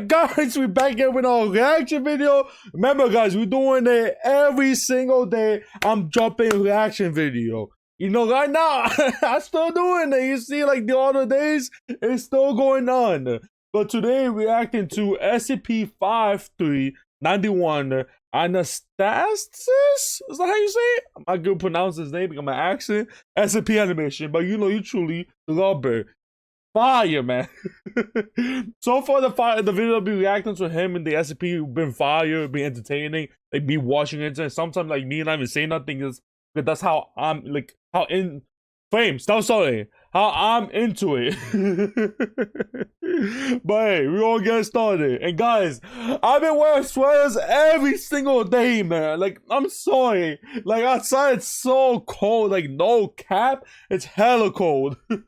Alright guys, we back here with our reaction video. Remember guys, we're doing it every single day. I'm dropping reaction video. You know, right now, I'm still doing it. You see, like the other days, it's still going on. But today, we're reacting to SCP-5391 Anastasis? Is that how you say it? I'm not gonna pronounce his name because my accent. SCP animation, but you know, you truly love it. Fire, man. So far, the video will be reacting to him and the SCP been fire, been entertaining. Like, be watching it, and sometimes, like, me not even say nothing is because that's how I'm, like, how in frame. Stop sorry. How I'm into it. But hey, we all get started. And guys, I've been wearing sweaters every single day, man. Like, I'm sorry. Like, outside it's so cold. Like, no cap. It's hella cold. But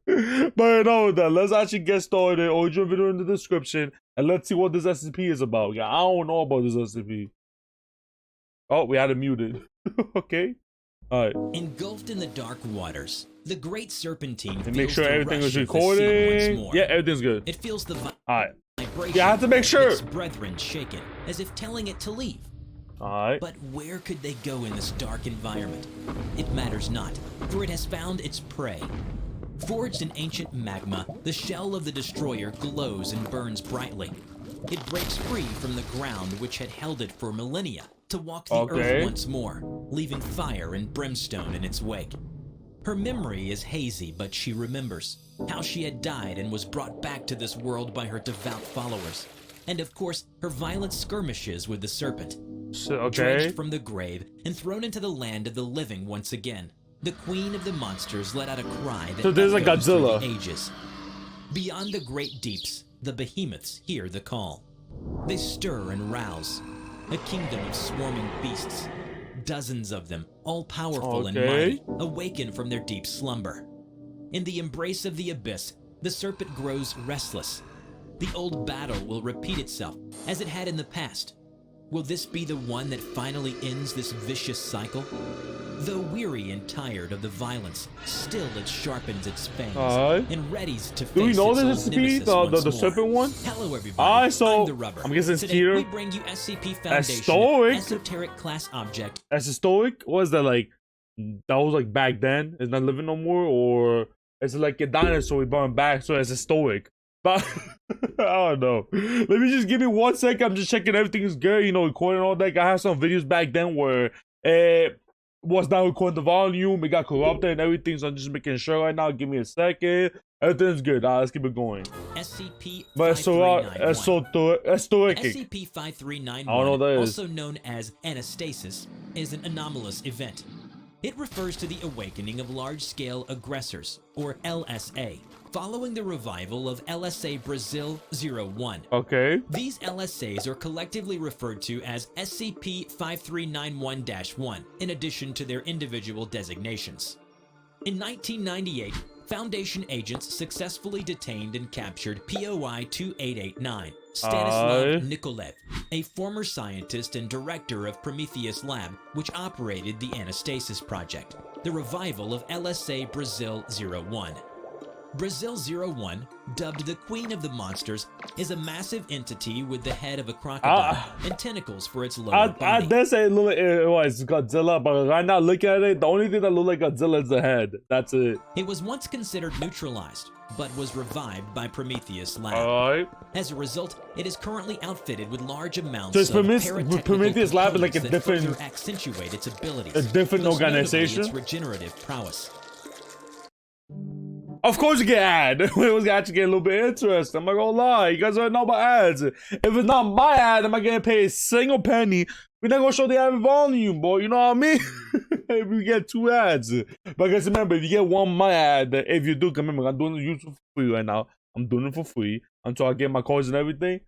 you know that. Let's actually get started. Original video in the description. And let's see what this SCP is about. Yeah, I don't know about this SCP. Oh, we had it muted. Okay. Alright. Engulfed in the dark waters, the great serpentine and make sure everything is recording. Yeah, everything's good. It feels the alright. vibration. Yeah, I have to make sure. Its brethren shake it, as if telling it to leave. Alright. But where could they go in this dark environment? It matters not, for it has found its prey. Forged in ancient magma, the shell of the destroyer glows and burns brightly. It breaks free from the ground which had held it for millennia to walk the earth once more, leaving fire and brimstone in its wake. Her memory is hazy, but she remembers how she had died and was brought back to this world by her devout followers. And of course, her violent skirmishes with the serpent. Dredged from the grave and thrown into the land of the living once again, the queen of the monsters let out a cry that there's like echoes through Godzilla. the ages. Beyond the great deeps, the behemoths hear the call. They stir and rouse. A kingdom of swarming beasts. Dozens of them, all powerful and mighty, awaken from their deep slumber. In the embrace of the abyss, the serpent grows restless. The old battle will repeat itself, as it had in the past. Will this be the one that finally ends this vicious cycle? Though weary and tired of the violence, still it sharpens its fangs and readies to face do we know its this SCP, the serpent one? Hello everybody, so I'm the Rubber. I'm guessing it's Today here. we bring you SCP Foundation, esoteric class object. As historic? What is that like? That was like back then? It's not living no more? Or is it like a dinosaur we brought him back so it's historic? But I don't know. Let me just give me 1 second. I'm just checking everything's good, you know, recording all that. I have some videos back then where was not recording the volume, it got corrupted and everything, so I'm just making sure right now. Give me a second. Everything's good. Let's keep it going. SCP-5391. SCP-5391, I don't know what that is. also known as Anastasis, is an anomalous event. It refers to the awakening of large-scale aggressors, or LSA, following the revival of LSA Brazil 01. These LSAs are collectively referred to as SCP-5391-1, in addition to their individual designations. In 1998, Foundation agents successfully detained and captured POI 2889, Stanislav Nikolev, a former scientist and director of Prometheus Lab, which operated the Anastasis Project, the revival of LSA Brazil 01. Brazil 01, dubbed the Queen of the Monsters, is a massive entity with the head of a crocodile and tentacles for its lower body. I did say it was Godzilla, but right now looking at it, the only thing that looks like Godzilla is the head. That's it. It was once considered neutralized, but was revived by Prometheus Lab. As a result, it is currently outfitted with large amounts of Prometheus Lab is like a different, accentuate its abilities, a different organization. Its regenerative prowess. Of course you get ad. It was actually getting a little bit interesting. I'm not gonna lie. You guys already know about ads. If it's not my ad, I'm not gonna pay a single penny. We're not gonna show the ad volume, boy. You know what I mean? If we get 2 ads. But guys, remember, if you get 1 my ad, if you do, remember, I'm doing the YouTube for free right now. I'm doing it for free until I get my cards and everything.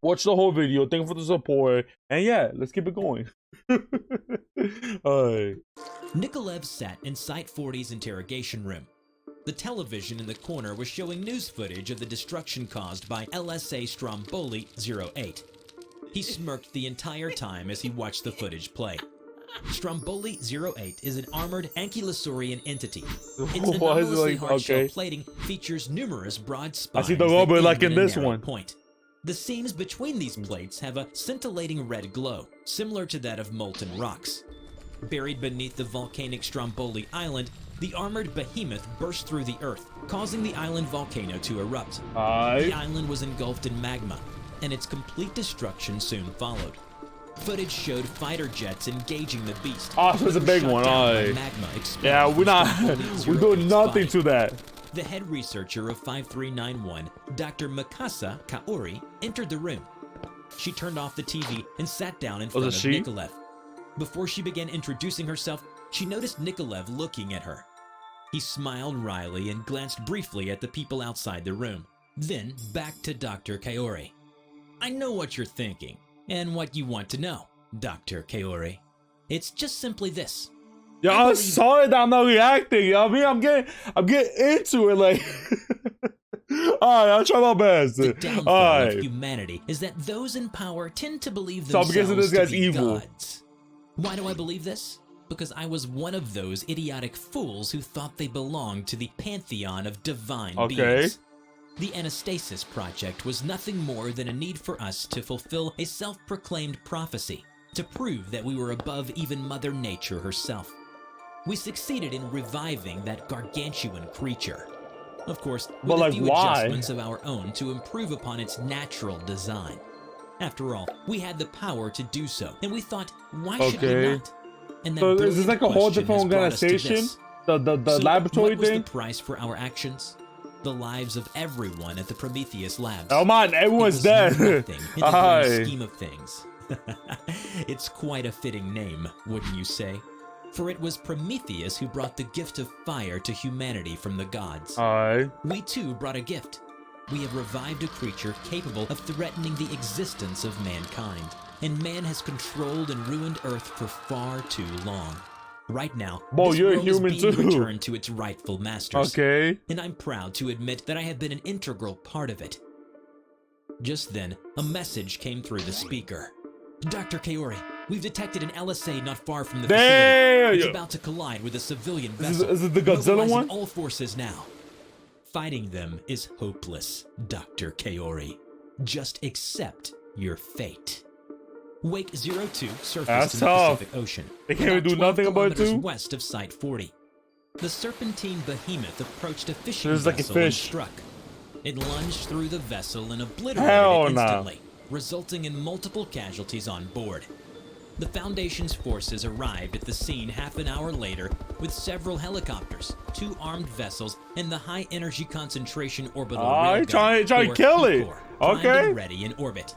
Watch the whole video. Thank you for the support. And yeah, let's keep it going. Alright. Nikolev sat in Site 40's interrogation room. The television in the corner was showing news footage of the destruction caused by LSA Stromboli 08. He smirked the entire time as he watched the footage play. Stromboli 08 is an armored ankylosaurian entity. Its anomalously hard shell plating features numerous broad spines. I see the robot like in this one. Point. The seams between these plates have a scintillating red glow, similar to that of molten rocks. Buried beneath the volcanic Stromboli Island, the armored behemoth burst through the earth, causing the island volcano to erupt. The island was engulfed in magma, and its complete destruction soon followed. Footage showed fighter jets engaging the beast. Oh, so it's a big one. Yeah, we're doing nothing to that. The head researcher of 5391, Dr. Mikasa Kaori, entered the room. She turned off the TV and sat down in front of Nikolaev. Before she began introducing herself, she noticed Nikolaev looking at her. He smiled wryly and glanced briefly at the people outside the room. Then back to Dr. Kaori. I know what you're thinking, and what you want to know, Dr. Kaori. It's just simply this. Yeah, I'm sorry that I'm not reacting. I mean, I'm getting into it. Like, all right, I'll try my best. The downfall of humanity is that those in power tend to believe themselves to be gods. Why do I believe this? Because I was one of those idiotic fools who thought they belonged to the pantheon of divine beings. The Anastasis project was nothing more than a need for us to fulfill a self-proclaimed prophecy, to prove that we were above even Mother Nature herself. We succeeded in reviving that gargantuan creature. Of course, with a few adjustments of our own to improve upon its natural design. After all, we had the power to do so, and we thought, why should we not? And so is this like a whole different organization? The laboratory thing? What was the price for our actions? The lives of everyone at the Prometheus labs. Oh man, everyone's dead. Nothing in the grand scheme of things. It's quite a fitting name, wouldn't you say? For it was Prometheus who brought the gift of fire to humanity from the gods. We too brought a gift. We have revived a creature capable of threatening the existence of mankind. And man has controlled and ruined Earth for far too long. Right now, this you're world human is being too. returned to its rightful masters. And I'm proud to admit that I have been an integral part of it. Just then, a message came through the speaker. Dr. Kaori, we've detected an LSA not far from the facility. It's about to collide with a civilian vessel. Is it the Godzilla one? All forces now. Fighting them is hopeless, Dr. Kaori. Just accept your fate. Wake 02 surfaced in the Pacific Ocean. They can't even do nothing about it too? West of Site 40. The serpentine behemoth approached a fishing vessel and struck. It lunged through the vessel and obliterated it instantly, resulting in multiple casualties on board. The Foundation's forces arrived at the scene half an hour later with several helicopters, 2 armed vessels, and the high energy concentration orbital railgun, try to kill it. Okay. Ready in orbit.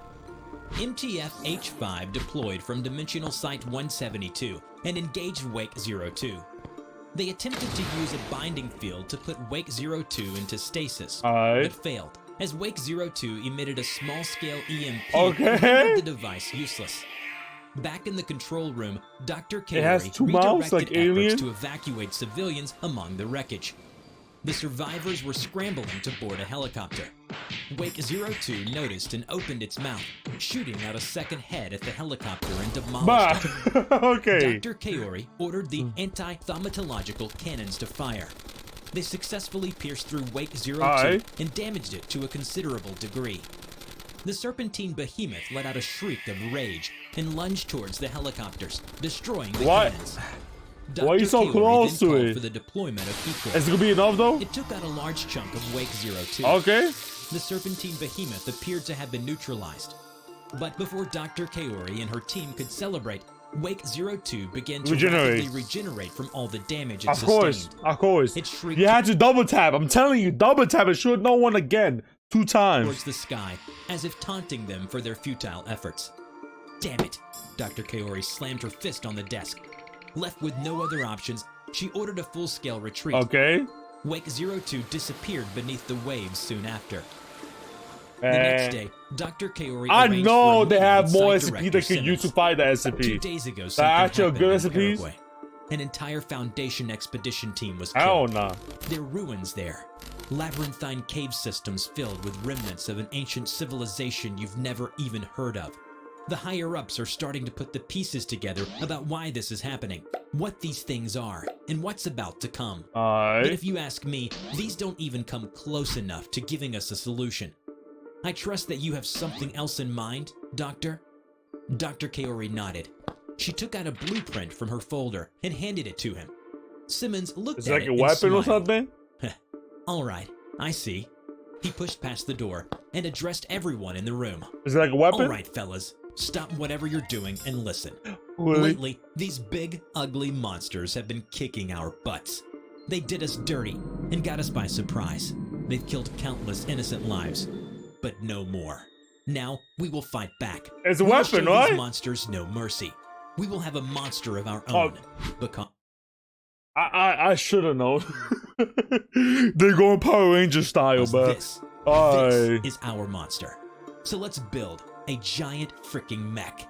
MTF H5 deployed from Dimensional Site 172 and engaged Wake 02. They attempted to use a binding field to put Wake 02 into stasis, but failed, as Wake 02 emitted a small-scale EMP that rendered the device useless. Back in the control room, Dr. Kaori redirected efforts to evacuate civilians among the wreckage. The survivors were scrambling to board a helicopter. Wake 02 noticed and opened its mouth, shooting out a second head at the helicopter and demolished it. Dr. Kaori ordered the anti-thaumatological cannons to fire. They successfully pierced through Wake 02 and damaged it to a considerable degree. The serpentine behemoth let out a shriek of rage and lunged towards the helicopters, destroying the cannons. Why are you so close to it? For the deployment of equal. Is it gonna be enough though? It took out a large chunk of Wake 02. The serpentine behemoth appeared to have been neutralized. But before Dr. Kaori and her team could celebrate, Wake 02 began to rapidly regenerate from all the damage it sustained. Of course. You had to double tap. I'm telling you, double tap. It showed no one again. 2 times. Towards the sky, as if taunting them for their futile efforts. Damn it! Dr. Kaori slammed her fist on the desk. Left with no other options, she ordered a full-scale retreat. Wake 02 disappeared beneath the waves soon after. The next day, Dr. Kaori I know they have more SCP that could use to fight the SCP. 2 days ago, the actual good SCPs? An entire Foundation expedition team was killed. Hell nah. There are ruins there. Labyrinthine cave systems filled with remnants of an ancient civilization you've never even heard of. The higher-ups are starting to put the pieces together about why this is happening, what these things are, and what's about to come. But if you ask me, these don't even come close enough to giving us a solution. I trust that you have something else in mind, Doctor? Dr. Kaori nodded. She took out a blueprint from her folder and handed it to him. Simmons looked Is at it like it a and weapon or smiled. something? All right, I see. He pushed past the door and addressed everyone in the room. Is it like a weapon? All right, fellas, stop whatever you're doing and listen. Really? Lately, these big, ugly monsters have been kicking our butts. They did us dirty and got us by surprise. They've killed countless innocent lives, but no more. Now, we will fight back. It's a We will weapon, show right? these monsters no mercy. We will have a monster of our own. Because I should have known. They're going Power Ranger style, but this Aye. is our monster. So let's build a giant freaking mech.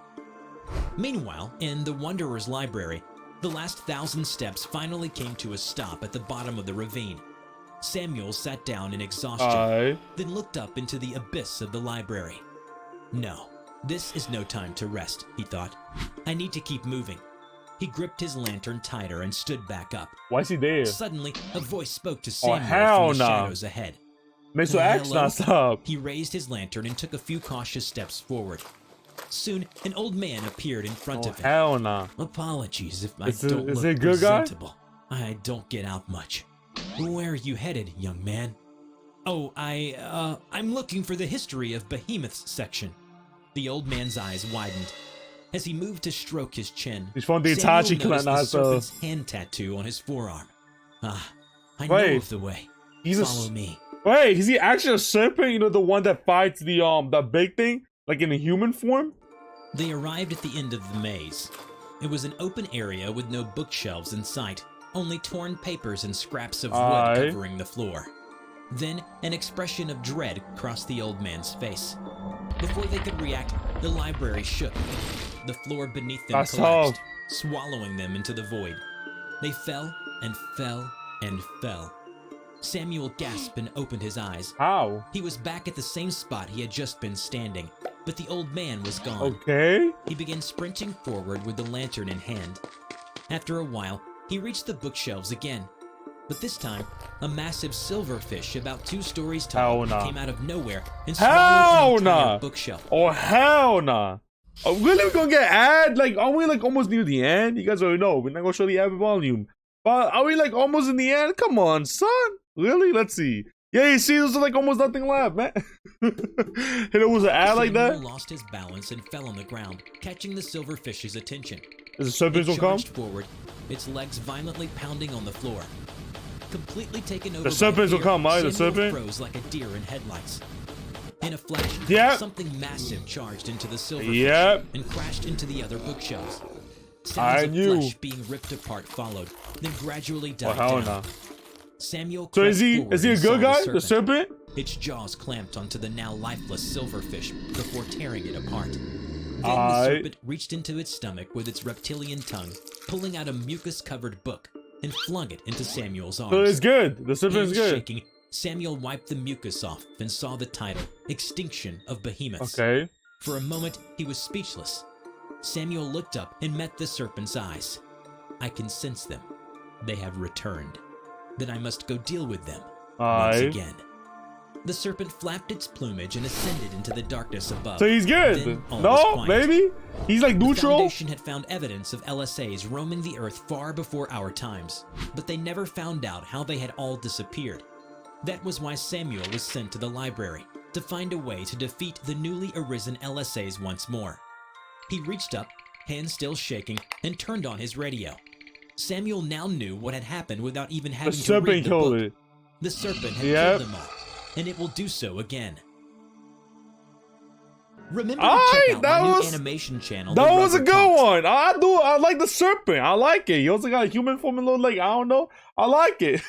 Meanwhile, in the Wanderer's library, the last 1,000 steps finally came to a stop at the bottom of the ravine. Samuel sat down in exhaustion, Aye. then looked up into the abyss of the library. No, this is no time to rest, he thought. I need to keep moving. He gripped his lantern tighter and stood back up. Why is he there? Suddenly, a voice spoke to Samuel hell from the no. shadows ahead. Mr. X, Hello? not stop. He raised his lantern and took a few cautious steps forward. Soon, an old man appeared in front of him. Hell nah. Apologies if I Is it- don't is look it a good guy? presentable. I don't get out much. Where are you headed, young man? Oh, I'm looking for the history of Behemoth's section. The old man's eyes widened. As he moved to stroke his chin, He's from the Samuel Itachi clan, noticed the not serpent's hand tattoo on his forearm. Ah, I know Wait. of the way. He's Follow me. Wait, is he actually a serpent? You know, the one that fights the that big thing, like in a human form? They arrived at the end of the maze. It was an open area with no bookshelves in sight, only torn papers and scraps of wood Aye. covering the floor. Then, an expression of dread crossed the old man's face. Before they could react, the library shook. The floor beneath them That's collapsed, swallowing them into the void. They fell and fell and fell. Samuel gasped and opened his eyes. How? He was back at the same spot he had just been standing, but the old man was gone. Okay. He began sprinting forward with the lantern in hand. After a while, he reached the bookshelves again. But this time, a massive silverfish about 2 stories tall Hell nah. came out of nowhere and Hell swallowed an entire nah. bookshelf. Oh, hell nah. Oh, really? We gonna get ad? Like, are we like almost near the end? You guys already know. We're not gonna show the ad volume. But are we like almost in the end? Come on, son. Really? Let's see. Yeah, you see, there's like almost nothing left, man. And it was an ad like that? Samuel lost his balance and fell on the ground, catching the silverfish's attention. Is the serpents It will come? charged forward, its legs violently pounding on the floor. Completely taken over The by serpents will fear, come, right? The Samuel serpent? froze like a deer in headlights. In a flash, Yep. something massive charged into the silverfish Yep. and crashed into the other bookshelves. I Sounds of knew. flesh being ripped apart followed, then gradually Oh, died hell down. nah. Samuel So crept is he forward a and saw good guy? The serpent. serpent? Its jaws clamped onto the now lifeless silverfish before tearing it apart. Then the Aight. serpent reached into its stomach with its reptilian tongue, pulling out a mucus-covered book, and flung it into Samuel's arms. So it's good. The serpent is Hands good. shaking, Samuel wiped the mucus off and saw the title, Extinction of Behemoths. Okay. For a moment, he was speechless. Samuel looked up and met the serpent's eyes. I can sense them. They have returned. Then I must go deal with them once Aye. again. The serpent flapped its plumage and ascended into the darkness above. So he's good. Then all was No, quiet. maybe? He's like The neutral? Foundation had found evidence of LSAs roaming the Earth far before our times, but they never found out how they had all disappeared. That was why Samuel was sent to the library, to find a way to defeat the newly arisen LSAs once more. He reached up, hands still shaking, and turned on his radio. Samuel now knew what had happened without even The having to read serpent the killed book. it. The serpent had Yep. killed them all, and it will do so again. Remember to Alright, check out that my new was- animation channel. That The was a Rubber good Talks. one. I like the serpent. I like it. He also got a human form and little like, I don't know. I like it.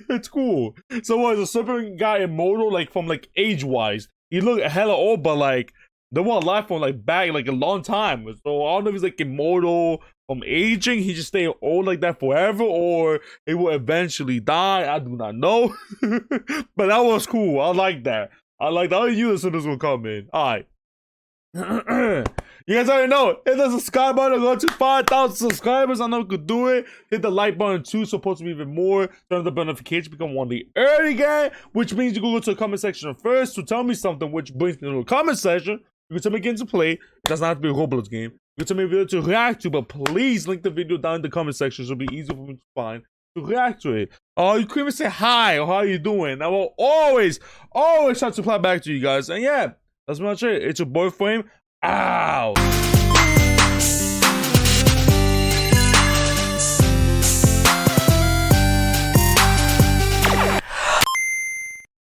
It's cool. So what, the serpent got immortal like from like age wise. He looked hella old, but like they want life from like back like a long time. So I don't know if he's like immortal from aging. He just stay old like that forever, or he will eventually die. I do not know. But that was cool. I like that. I knew the serpents would come in. Alright. You guys already know. Hit the subscribe button. Go to 5,000 subscribers. I know you could do it. Hit the like button too. Supposed to be even more. Turn on the notification. Become one of the early gang. Which means you can go to the comment section first to tell me something. Which brings me to the comment section. You can tell me games to play. It doesn't have to be a Roblox game. You can tell me a video to react to. But please link the video down in the comment section. So it'll be easy for me to find. To react to it. Oh, you could even say hi or how you doing. I will always try to reply back to you guys. And yeah, that's much it. It's your boy Frame. Ow.